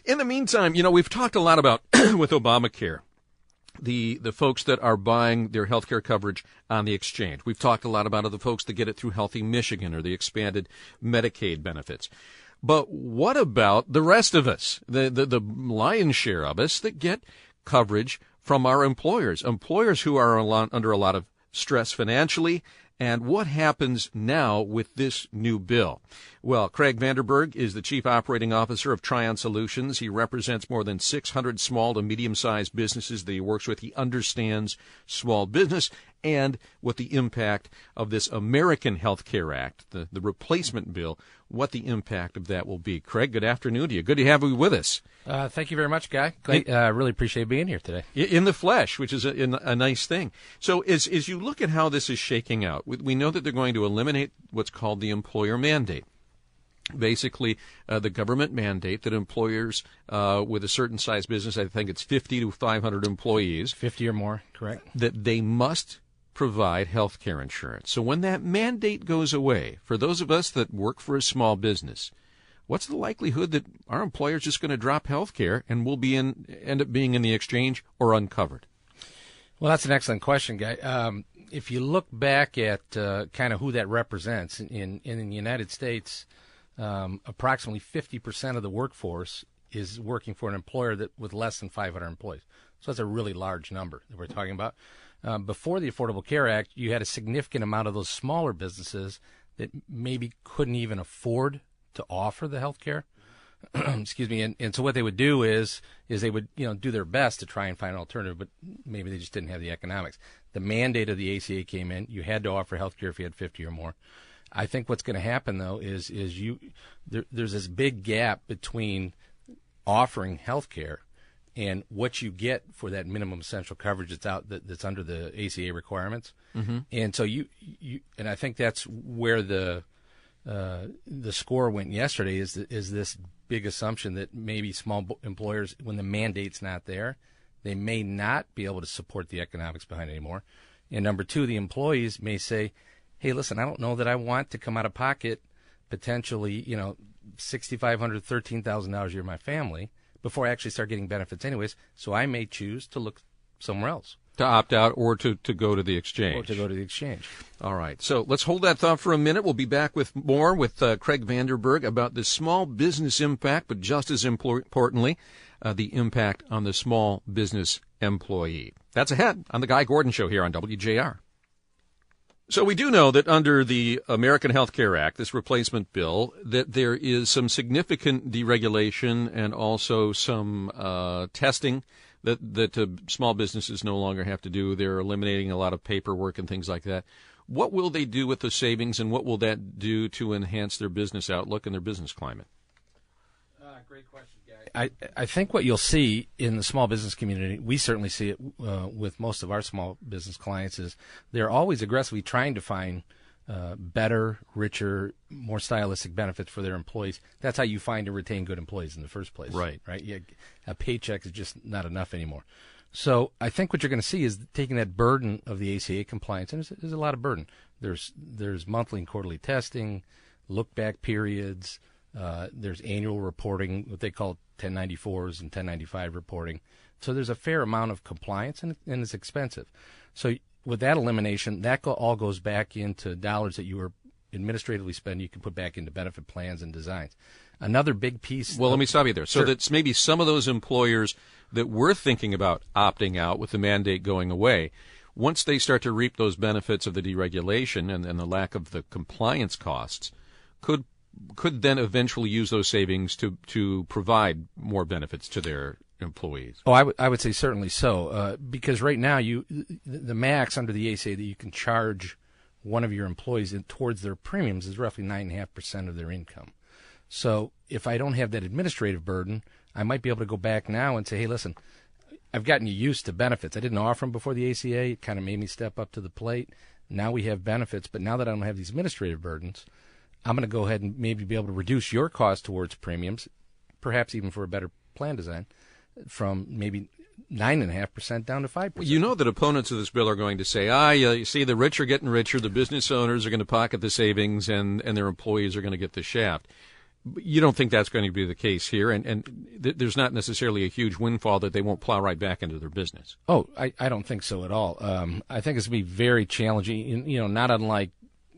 In the meantime, we've talked a lot about with Obamacare, the folks that are buying their health care coverage on the exchange. We've talked a lot about the folks that get it through Healthy Michigan or the expanded Medicaid benefits. But what about the rest of us, the lion's share of us that get coverage from our employers who are under a lot of stress financially? And what happens now with this new bill? Well, Craig Vanderberg is the Chief Operating Officer of Tryon Solutions. He represents more than 600 small to medium-sized businesses that he works with. He understands small business and what the impact of this American Health Care Act, the replacement bill, what the impact of that will be. Craig, good afternoon to you. Good to have you with us. Thank you very much, Guy. I really appreciate being here today. In the flesh, which is a nice thing. So as you look at how this is shaking out, we know that they're going to eliminate what's called the employer mandate. Basically, the government mandate that employers with a certain size business, I think it's 50 to 500 employees. 50 or more, correct. That they must provide health care insurance. So when that mandate goes away, for those of us that work for a small business, what's the likelihood that our employer is just going to drop health care and we'll end up being in the exchange or uncovered? Well, that's an excellent question, Guy. If you look back at kind of who that represents, in the United States, approximately 50% of the workforce is working for an employer with less than 500 employees. So that's a really large number that we're talking about. Before the Affordable Care Act, you had a significant amount of those smaller businesses that maybe couldn't even afford to offer the health care. Excuse me. And so what they would do is they would do their best to try and find an alternative, but maybe they just didn't have the economics. The mandate of the ACA came in. You had to offer health care if you had 50 or more. I think what's going to happen, though, is there's this big gap between offering health care and what you get for that minimum essential coverage that's under the ACA requirements. Mm-hmm. And so and I think that's where the score went yesterday is this big assumption that maybe small employers, when the mandate's not there, they may not be able to support the economics behind it anymore. And number two, the employees may say, hey, listen, I don't know that I want to come out of pocket potentially, $6,500, $13,000 a year to my family before I actually start getting benefits anyways. So I may choose to look somewhere else. To opt out or to go to the exchange. Or to go to the exchange. All right. So let's hold that thought for a minute. We'll be back with more with Craig Vanderberg about the small business impact, but just as importantly, the impact on the small business employee. That's ahead on The Guy Gordon Show here on WJR. So we do know that under the American Health Care Act, this replacement bill, that there is some significant deregulation and also some testing that small businesses no longer have to do. They're eliminating a lot of paperwork and things like that. What will they do with the savings, and what will that do to enhance their business outlook and their business climate? Great question, Guy. I think what you'll see in the small business community, we certainly see it with most of our small business clients, is they're always aggressively trying to find better, richer, more stylistic benefits for their employees. That's how you find and retain good employees in the first place. Right. Yeah, a paycheck is just not enough anymore. So I think what you're going to see is taking that burden of the ACA compliance, and there's a lot of burden. There's monthly and quarterly testing, look-back periods, there's annual reporting, what they call 1094s and 1095 reporting. So there's a fair amount of compliance, and it's expensive. So with that elimination, that all goes back into dollars that you were administratively spending. You can put back into benefit plans and designs. Another big piece. Well, let me stop you there. Sure. So that's maybe some of those employers that were thinking about opting out with the mandate going away, once they start to reap those benefits of the deregulation and the lack of the compliance costs, could then eventually use those savings to provide more benefits to their employees. Oh, I would say certainly so, because right now the max under the ACA that you can charge one of your employees towards their premiums is roughly 9.5% of their income. So if I don't have that administrative burden, I might be able to go back now and say, hey, listen, I've gotten you used to benefits. I didn't offer them before the ACA. It kind of made me step up to the plate. Now we have benefits, but now that I don't have these administrative burdens, I'm going to go ahead and maybe be able to reduce your cost towards premiums, perhaps even for a better plan design, from maybe 9.5% down to 5%. You know that opponents of this bill are going to say, you see, the rich are getting richer, the business owners are going to pocket the savings, and their employees are going to get the shaft. You don't think that's going to be the case here, and there's not necessarily a huge windfall that they won't plow right back into their business. Oh, I don't think so at all. I think it's going to be very challenging. Not unlike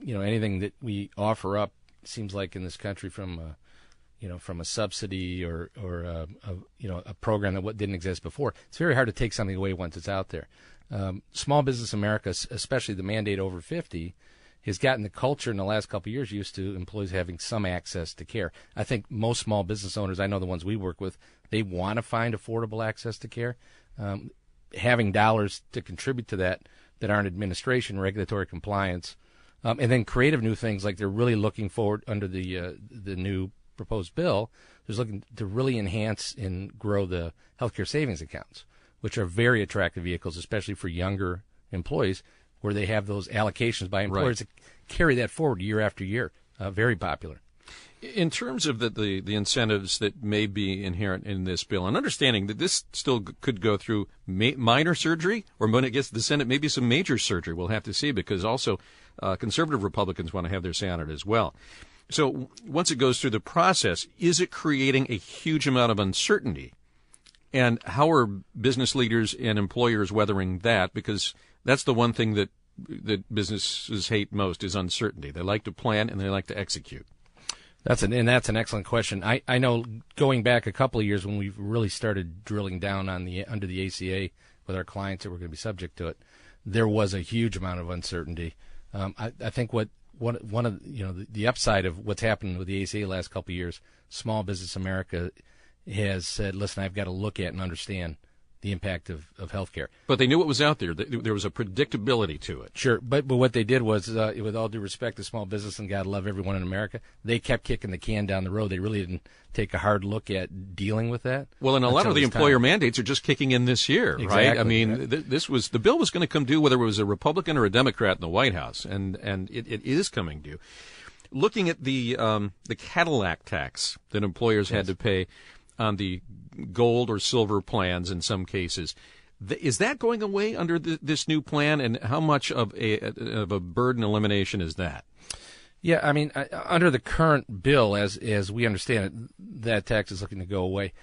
anything that we offer up seems like in this country from a subsidy or a program that didn't exist before. It's very hard to take something away once it's out there. Small Business America, especially the mandate over 50, has gotten the culture in the last couple of years used to employees having some access to care. I think most small business owners, I know the ones we work with, they want to find affordable access to care. Having dollars to contribute to that aren't administration, regulatory compliance, and then creative new things like they're really looking forward under the new proposed bill. They're looking to really enhance and grow the healthcare savings accounts, which are very attractive vehicles, especially for younger employees, where they have those allocations by employers that carry that forward year after year. Very popular. In terms of the incentives that may be inherent in this bill, and understanding that this still could go through minor surgery, or when it gets to the Senate, maybe some major surgery. We'll have to see, because also conservative Republicans want to have their say on it as well. So once it goes through the process, is it creating a huge amount of uncertainty? And how are business leaders and employers weathering that? Because that's the one thing that businesses hate most is uncertainty. They like to plan and they like to execute. That's an excellent question. I know going back a couple of years when we really started drilling down on under the ACA with our clients that were going to be subject to it, there was a huge amount of uncertainty. I think one of the upside of what's happened with the ACA the last couple of years, Small Business America has said, listen, I've got to look at and understand the impact of healthcare. But they knew what was out there. There was a predictability to it. Sure, but what they did was, with all due respect to small business and God love everyone in America, they kept kicking the can down the road. They really didn't take a hard look at dealing with that. Well, and a lot of the employer mandates are just kicking in this year, exactly, right? I mean, the bill was going to come due whether it was a Republican or a Democrat in the White House, and it is coming due. Looking at the Cadillac tax that employers had to pay on the gold or silver plans in some cases, is that going away under this new plan, and how much of a burden elimination is that? Yeah, I mean, under the current bill, as we understand it, that tax is looking to go away.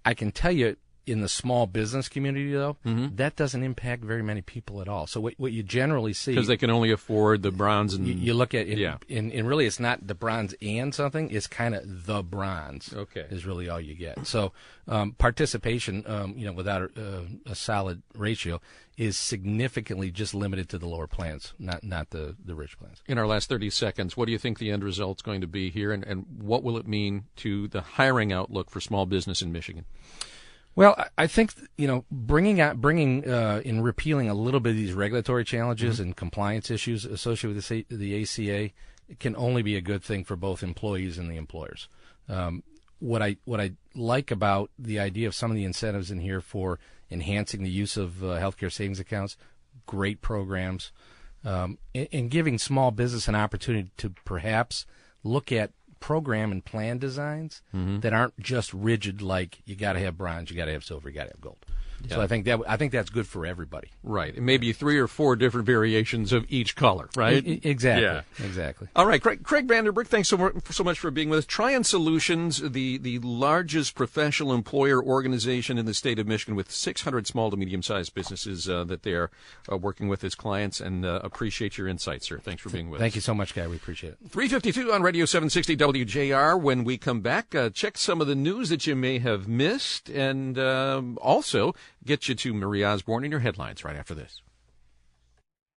I can tell you, in the small business community, though, that doesn't impact very many people at all. So what you generally see, because they can only afford the bronze, and you look at and really it's not the bronze and something, it's kind of the bronze. Okay, is really all you get. So participation, without a solid ratio, is significantly just limited to the lower plans, not the rich plans. In our last 30 seconds, what do you think the end result's going to be here, and what will it mean to the hiring outlook for small business in Michigan? Well, I think bringing and repealing a little bit of these regulatory challenges and compliance issues associated with the ACA can only be a good thing for both employees and the employers. What I like about the idea of some of the incentives in here for enhancing the use of healthcare savings accounts, great programs, and giving small business an opportunity to perhaps look at program and plan designs that aren't just rigid, like you got to have bronze, you got to have silver, you got to have gold. Yeah. So I think that's good for everybody. Right. And maybe 3 or 4 different variations of each color, right? Exactly. Yeah. Exactly. All right. Craig Vanderburg, thanks so much for being with us. Trion Solutions, the largest professional employer organization in the state of Michigan, with 600 small to medium-sized businesses that they are working with as clients, and appreciate your insights, sir. Thanks for being with us. Thank you so much, Guy. We appreciate it. 3:52 on Radio 760 WJR. When we come back, check some of the news that you may have missed, and also get you to Marie Osborne in your headlines right after this.